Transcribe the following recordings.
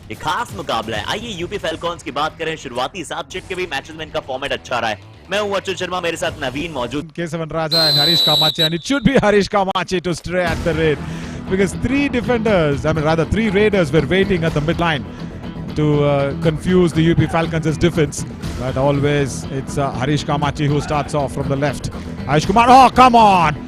ये खास मुकाबला है। आइए यूपी फैल्कॉन्स की बात करें। शुरुआती 7 शिफ्ट के भी मैचेस में इनका फॉर्मेट अच्छा रहा है। मैं हूं अच्युत शर्मा, मेरे साथ नवीन मौजूद। Kesavan Raja and Harish Kamachi, and it should be Harish Kamachi to stray at the raid because three raiders were waiting at the midline to confuse the UP Falcons' defense. But always it's Harish Kamachi who starts off from the left. Harish Kumar, oh come on!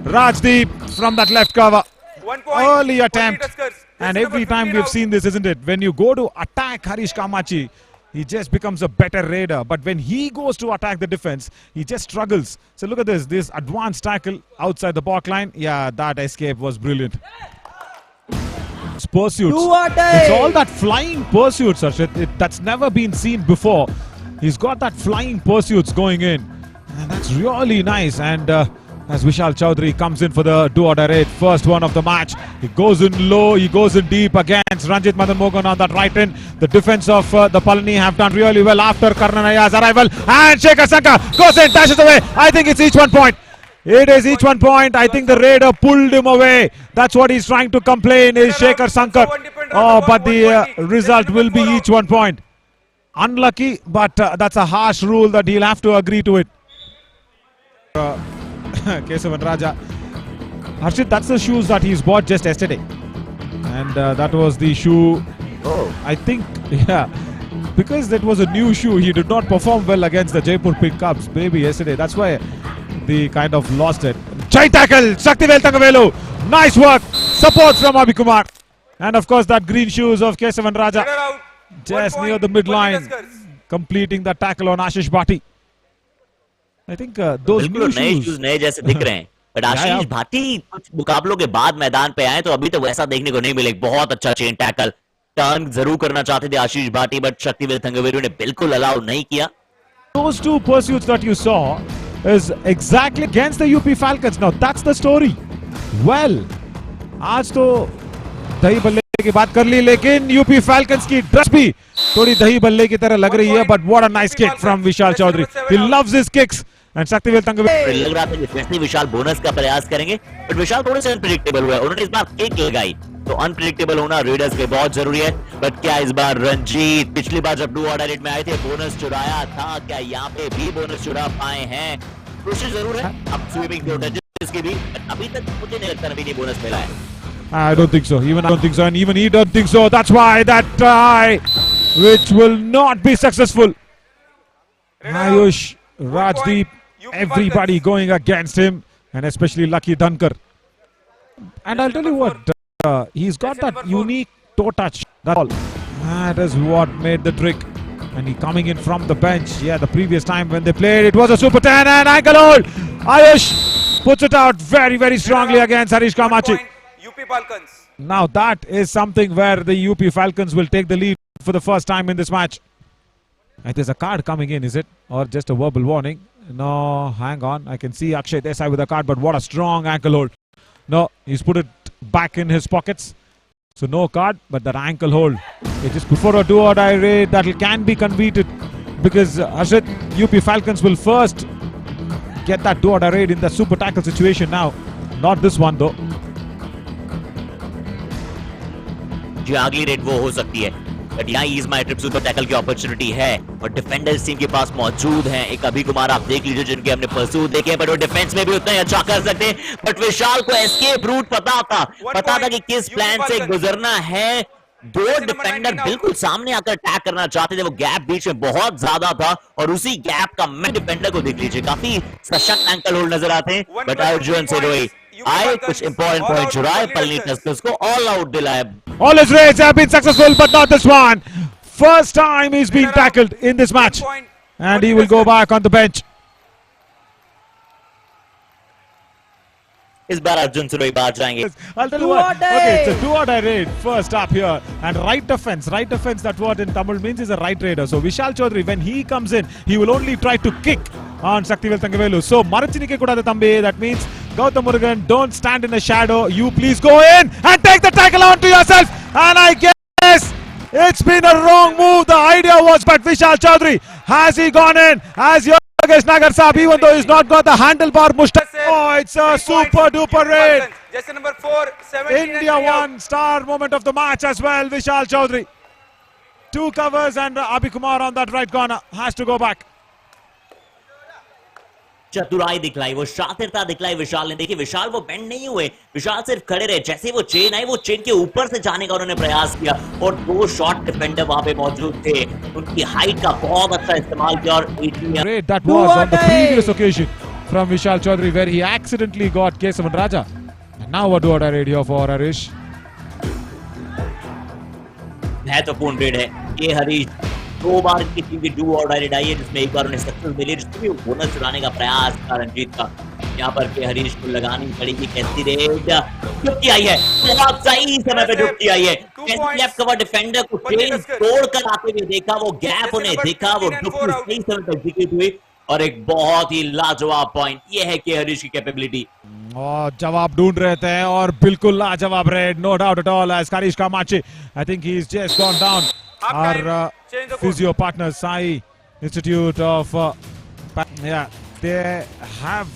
Rajdeep from that left cover. 1 point. Early attempt. And every time we've seen this, isn't it? When you go to attack Harish Kamachi, he just becomes a better raider. But when he goes to attack the defense, he just struggles. So look at this advanced tackle outside the back line. Yeah, that escape was brilliant. Pursuits. It's all that flying pursuits, Arshit. That's never been seen before. He's got that flying pursuits going in. And that's really nice. And as Vishal Chaudhary comes in for the do-or-die raid, first one of the match. He goes in low, he goes in deep against Ranjit Madan Mogan on that right end. The defense of the Palani have done really well after Karnanaya's arrival. And Shekhar Sankar goes in, dashes away. I think it's each 1 point. It is each 1 point. I think the raider pulled him away. That's what he's trying to complain is Shekhar Sankar. Oh, but the result will be each 1 point. Unlucky, but that's a harsh rule that he'll have to agree to it. Kesavan Raja. Harshit, that's the shoes that he's bought just yesterday. And that was the shoe. Oh. I think, yeah. Because that was a new shoe, he did not perform well against the Jaipur Pink Cubs maybe yesterday. That's why they kind of lost it. Chai tackle, Shaktivel Thangavelu. Nice work. Support from Abhi Kumar. And of course that green shoes of Kesavan Raja. Just near the midline. Completing the tackle on Ashish Bhati. I think those new नए shoes. Shoes नए जैसे दिख रहे हैं। But आशीष भाटी कुछ मुकाबलों के बाद मैदान पे आए तो अभी तक वैसा देखने को नहीं मिले। बहुत अच्छा चेन टैकल, टर्न जरूर करना चाहते थे आशीष भाटी, बट शक्तिवेल थंगवेलु ने बिल्कुल अलाउ नहीं किया। Those two pursuits that you saw is exactly against the UP Falcons. Now that's the story. Well, आज तो दही बल्ले की बात कर ली, लेकिन यूपी फैल्कन्स की ड्रेस भी थोड़ी दही बल्ले की तरह लग रही है. But what a nice kick from Vishal Chaudhary. He loves his kicks. And Shaktivel Thangavelu. लग रहा था कि जैसे विशाल बोनस का प्रयास करेंगे, बट विशाल थोड़े से अनप्रेडिक्टेबल हुआ। उन्होंने इस बार किक लगाई, तो अनप्रेडिक्टेबल होना रेडर्स के बहुत जरूरी है। बट क्या इस बार रंजीत पिछली बार जब डू-और-डाई रेड में आए थे बोनस चुराया था, क्या यहाँ पे भी बोनस चुरा पाए हैं? कोशिश जरूर है अब स्वीपिंग की भी, अभी तक मुझे नहीं लगता नवीन बोनस मिला है। I don't think so. Even I don't think so, and even he don't think so. That's why that try, which will not be successful. Ayush, Rajdeep, everybody going against him, and especially Lucky Dhankar. And I'll tell you what, he's got that unique toe touch. That's all. That is what made the trick. And he coming in from the bench. Yeah, the previous time when they played, it was a Super 10 and ankle hold. Ayush puts it out very, very strongly against Harish Kamachi. UP Falcons. Now that is something where the UP Falcons will take the lead for the first time in this match. And there's a card coming in, is it? Or just a verbal warning? No, hang on. I can see Akshay Desai with a card, but what a strong ankle hold. No, he's put it back in his pockets. So no card, but that ankle hold. It is before a do-or-die raid that can be converted, because Ashit, UP Falcons will first get that do-or-die raid in the super tackle situation now. Not this one though. जो अगली red वो हो सकती है, but यहाँ ease माई trip super tackle की opportunity है और डिफेंडर्स टीम के पास मौजूद हैं। एक अभी कुमार आप देख लीजिए जिनके हमने परसूट देखे, बट वो डिफेंस में भी उतना ही अच्छा कर सकते हैं। बट विशाल को एस्केप रूट पता था कि किस प्लान से गुजरना है। दो डिफेंडर बिल्कुल सामने आकर अटैक करना चाहते थे, वो गैप बीच में बहुत ज्यादा था और उसी गैप का मैं डिफेंडर को देख लीजिए, काफी सशक्त एंकल होल्ड नजर आते हैं। बट अर्जुन सिरोही आए, कुछ इंपॉर्टेंट पॉइंट चुराए, पलनी टस्कर्स को ऑल आउट दिलाया। All his raids have been successful, but not this one. First time he's been tackled in this match, and he will go back on the bench. इस बार अर्जुन सिरोही बाहर जाएंगे। I'll tell you what. Okay, it's a do-or-die raid first up here, and right defense. That's what in Tamil means is a right raider. So Vishal Chaudhary, when he comes in, he will only try to kick on Shaktivel Thangavelu. So Marachinike kudade tambe. That means Gautam Murugan, don't stand in the shadow. You please go in and take the tackle onto yourself. And I guess it's been a wrong move. The idea was, but Vishal Chaudhary, has he gone in? Has Yogesh Nagar Saab, even though he's not got the handlebar mustache. Oh, it's a super duper raid. Just number 4, 17 India won, star moment of the match as well, Vishal Chaudhary. Two covers and Abhi Kumar on that right corner has to go back. चतुराई दिखलाई, वो शातिरता दिखलाई विशाल ने। देखिए विशाल वो bend नहीं हुए, विशाल सिर्फ खड़े रहे। जैसे वो चेन आई, वो चेन के ऊपर से जाने का उन्होंने प्रयास किया और दो शॉट डिफेंडर वहां पे मौजूद थे, उनकी हाइट का बहुत अच्छा इस्तेमाल किया। और Great, that was on the previous occasion from Vishal Chaudhary where he accidentally got Kesavan Raja. And now a do-or-die radio for Harish. महत्वपूर्ण रेड है ये हरीश। दो बार इनकी टीम की डू और डाई रेड आई है, जिसमें एक बार उन्हें सक्सेस मिली, जिसमें भी बोनस चुराने का प्रयास था रंजीत का। यहाँ पर के हरीश को लगानी पड़ेगी कैसी रेड। डुबकी आई है, बहुत सही समय पे डुबकी आई है। लेफ्ट कवर डिफेंडर को चेन तोड़कर आते हुए देखा, वो गैप उन्हें देखा, वो डुबकी सही समय पे एग्जीक्यूट हुई और एक बहुत ही लाजवाब पॉइंट। ये है के हरीश की कैपेबिलिटी। और जवाब ढूंढ रहे थे और बिल्कुल लाजवाब raid, no doubt at all. as Karish Kamachi, I think he's just gone down. Our physio partner Sai Institute of they have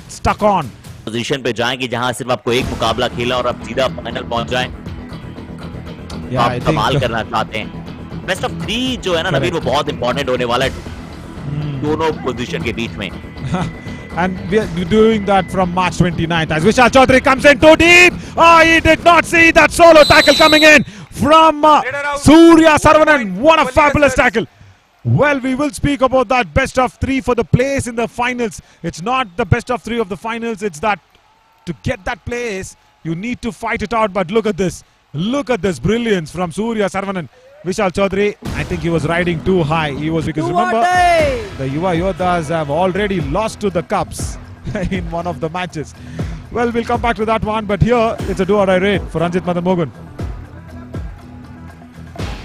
stuck on position पे जाएंगे जहां सिर्फ आपको एक मुकाबला खेला और आप सीधा फाइनल पहुंच जाएं। आप कमाल करना चाहते हैं। बेस्ट ऑफ 3 जो है ना नवीन, वो बहुत इंपॉर्टेंट होने वाला है दोनों पोजीशन के बीच में। And we are doing that from March 29th as Vishal Chaudhary comes in too deep. Oh, he did not see that solo tackle coming in from Surya Saravanan. What a fabulous tackle. Well, we will speak about that best of 3 for the place in the finals. It's not the best of 3 of the finals. It's that to get that place, you need to fight it out. But look at this. Look at this brilliance from Surya Saravanan. Vishal Chaudhary, I think he was riding too high. He was, because remember, the Yuva Yodhas have already lost to the Cubs in one of the matches. Well, we'll come back to that one, but here it's a do-or-die raid for Ranjit Madan Mogan.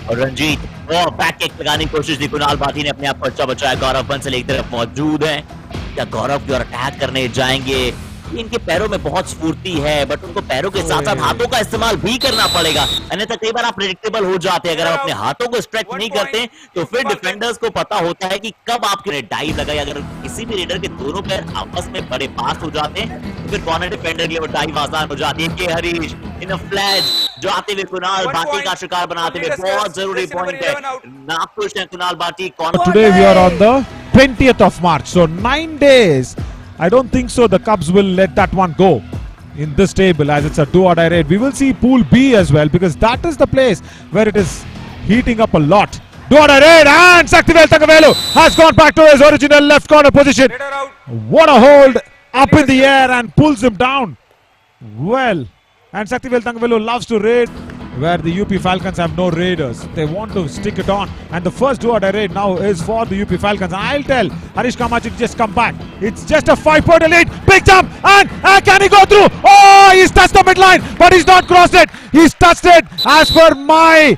और रंजीत वो back kick लगाने की कोशिश थी, कुणाल भाटी ने अपने आप को अच्छा बचाया। गौरव बंसल एक तरफ मौजूद है, क्या गौरव की ओर अटैक करने जाएंगे? इनके पैरों में बहुत स्फूर्ति है, बट उनको पैरों के साथ साथ हाथों का इस्तेमाल भी करना पड़ेगा, अन्यथा कई बार आप प्रेडिक्टेबल हो जाते हैं। अगर आप अपने हाथों को स्ट्रेच नहीं करते तो फिर डिफेंडर्स को पता होता है कि कब आपके डाइव लगाई। अगर किसी भी रेडर के दोनों पैर आपस में बड़े पास हो जाते हैं तो फिर कॉर्नर डिफेंडर के लिए वो डाइव आसान हो जाती है। के हरीश इन अ फ्लैश जाते हुए कुणाल भाटी का शिकार बनाते हुए, बहुत जरूरी पॉइंट है। नाखुश है Kunal Bhati. Today we are on the 20th of March, so 9 days. I don't think so the Cubs will let that one go in this table as it's a do-or-die raid. We will see Pool B as well because that is the place where it is heating up a lot. Do-or-die raid and Saktivel Thangavelu has gone back to his original left corner position. What a hold up in the air and pulls him down. Well, and Saktivel Thangavelu loves to raid where the UP Falcons have no raiders. They want to stick it on. And the first do-or-die raid now is for the UP Falcons. And I'll tell Harish Kamachi to just come back. It's just a 5-point lead. Big jump. And can he go through? Oh, he's touched the midline. But he's not crossed it. He's touched it. As per my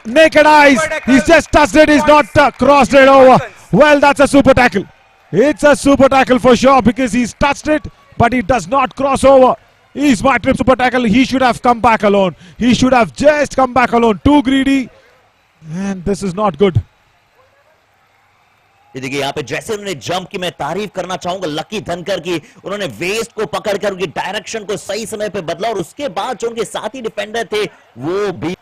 naked eyes, he's just touched it. He's not crossed it over. Well, that's a super tackle. It's a super tackle for sure because he's touched it, but he does not cross over. He's my trip super tackle. He should have come back alone. He should have just come back alone. Too greedy. And this is not good. देखिए यहाँ पे जैसे उन्होंने jump की, मैं तारीफ करना चाहूंगा लकी धनकर की। उन्होंने वेस्ट को पकड़कर उनकी डायरेक्शन को सही समय पे बदला और उसके बाद जो उनके साथी डिफेंडर थे वो भी।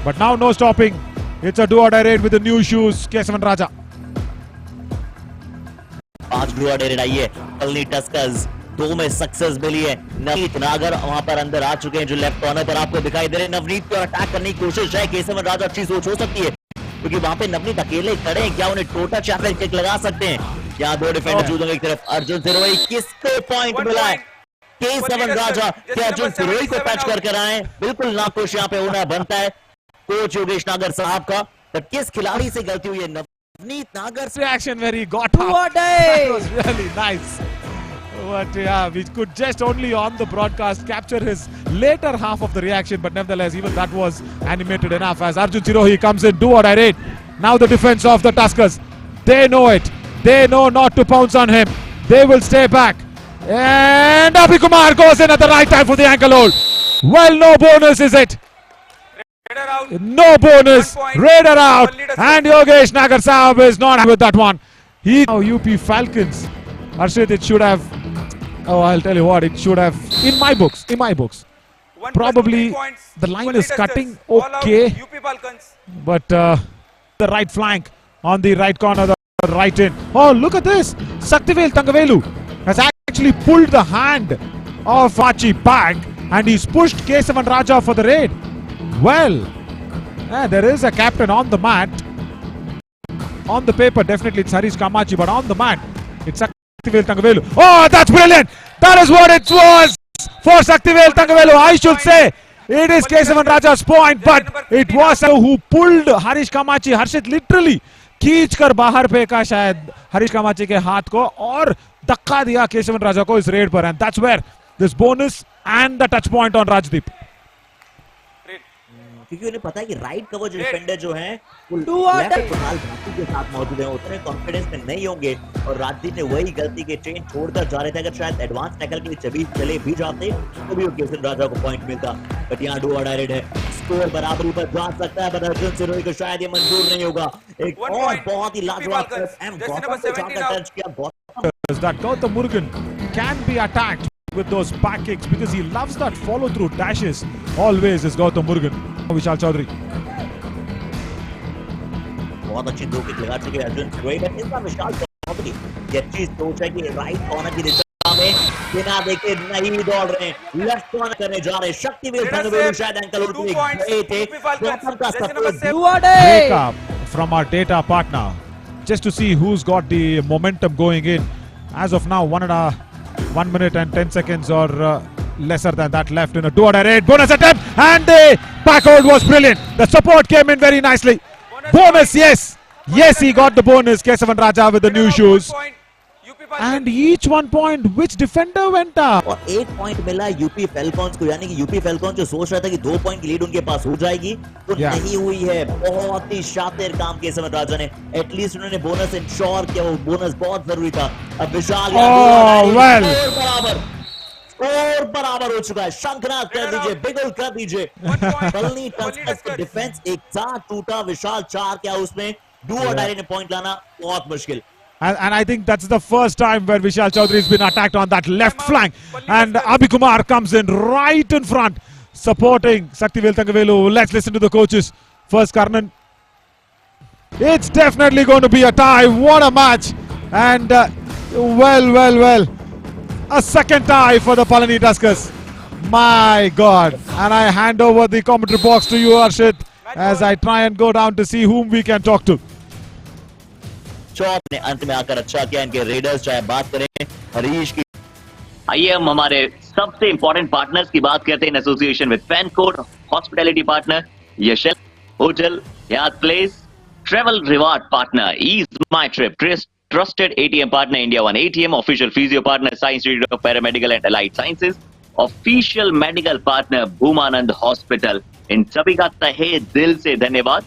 But now no stopping. It's a do-or-die raid with the new shoes. Kesavan Raja. 5 do-or-die raid आई है। कलनी टस्कर्स 2 में सक्सेस मिली है। नवनीत नागर वहां पर अंदर आ चुके हैं जो लेफ्ट कॉर्नर पर आपको दिखाई दे रहे हैं। नवनीत पर अटैक करने की कोशिश है। केसवन राजा अच्छी सोच हो सकती है क्योंकि वहां पे नवनीत अकेले खड़े हैं। क्या उन्हें टोटा चैपल किक लगा सकते हैं? क्या दो डिफेंडर मौजूद हैं? एक तरफ अर्जुन सिरोही, किसको पॉइंट मिला है? केसवन राजा क्या अर्जुन सिरोही को पैच कर आए? बिल्कुल नाखुश यहाँ पे होना बनता है कोच योगेश नागर साहब का। पर किस खिलाड़ी से गलती हुई है? नवनीत नागर से reaction where he got up. That was really nice. But yeah, we could just only on the broadcast capture his later half of the reaction, but nevertheless, even that was animated enough as Arjun Sirohi comes in, do-or-die raid. Now the defense of the Tuskers, they know it. They know not to pounce on him. They will stay back. And Abhi Kumar goes in at the right time for the ankle hold. Well, no bonus, is it? No bonus. Raider out. And Yogesh Nagar Saab is not happy with that one. Now UP Falcons. Arshit, it should have. Oh, I'll tell you what, it should have, in my books, Probably the line is cutting okay, but the right flank on the right corner, the right in. Oh, look at this! Saktivel Thangavelu has actually pulled the hand of Fachi back and he's pushed Kesavan Raja for the raid. Well, there is a captain on the mat. On the paper, definitely it's Harish Kamachi, but on the mat, it's Saktivel Thangavelu. Oh, that's brilliant! That is what it was for Saktivel Thangavelu. I should say it is Kesavan Raja's point, but it was who pulled Harish Kamachi. Harshit literally खींच कर बाहर फेंका शायद हरीश कामाची के हाथ को और धक्का दिया केशवन राजा को इस रेड पर, and that's where this bonus and the touch point on Rajdeep. क्योंकि उन्हें पता है कि राइट कवर डिफेंडर जो है वो लेफ्ट कुणाल धातु के साथ मौजूद है, उतने कॉन्फिडेंस में नहीं होंगे और राजदीप ने वही गलती के ट्रेन छोड़कर जा रहे थे. अगर शायद एडवांस टैकल के लिए चले भी जाते तो भी केशवन राजा को पॉइंट मिलता, बट यहाँ डू डायरेक्ट है. स्कोर बराबरी पर जा सकता है, पर अर्जुन सिरोही को शायद ये मंजूर नहीं होगा. एक और बहुत ही लाजवाब टच किया. That Gautam Murugan can be attacked with those back kicks because he loves that follow through dashes. Always is Gautam Murugan. Vishal Chaudhary. बहुत अच्छी दो किक लगा चुके अर्जुन सिरोही, बट इसका विशाल चौधरी ये अच्छी सोच है कि राइट कॉर्नर की दिशा में बिना देखे नहीं दौड़ रहे, लेफ्ट कॉर्नर करने जा रहे. शक्तिवेल थंगवेलु शायद एंकल उठ गए थे. गौतम का support break up from our data partner just to see who's got the momentum going in. As of now, 1 minute and 10 seconds or lesser than that left in a do-or-die raid. Bonus attempt and the backhold was brilliant. The support came in very nicely. Bonus, yes. Yes, he got the bonus. Kesavan Raja with the new shoes. And each 1 point. Which defender went up? और 1 point मिला UP फैल्कॉन्स को, यानी कि UP फैल्कॉन्स जो सोच रहा था कि 2 पॉइंट की लीड उनके पास हो जाएगी वो नहीं हुई है. बहुत ही शातिर काम केशवन राजा ने, एटलीस्ट उन्होंने बोनस इंश्योर किया. वो बोनस बहुत जरूरी था. अब विशाल स्कोर बराबर हो चुका है. शंखनाद कर दीजिए, बिगुल कर दीजिए. बल्नी डिफेंस एक साथ टूटा. विशाल 4 क्या उसमें डू और डायरी ने पॉइंट लाना बहुत मुश्किल. And I think that's the first time where Vishal Chaudhary has been attacked on that left flank. And Abhikumar comes in right in front, supporting Saktivel Thangavelu. Let's listen to the coaches. First, Karnan. It's definitely going to be a tie. What a match. And well. A second tie for the Palani Tuskers. My God. And I hand over the commentary box to you, Arshit, as I try and go down to see whom we can talk to. चौथ ने अंत में आकर अच्छा किया. इनके readers चाहे बात करें हरीश की. आइए हम हमारे सबसे इंपॉर्टेंट पार्टनर्स की बात करते हैं in association with FanCode hospitality partner यशल होटल याद place travel reward partner EaseMyTrip trusted ATM partner India one ATM official physio partner science institute of paramedical and allied sciences official medical partner Bhumananda hospital. इन सभी का तहे दिल से धन्यवाद.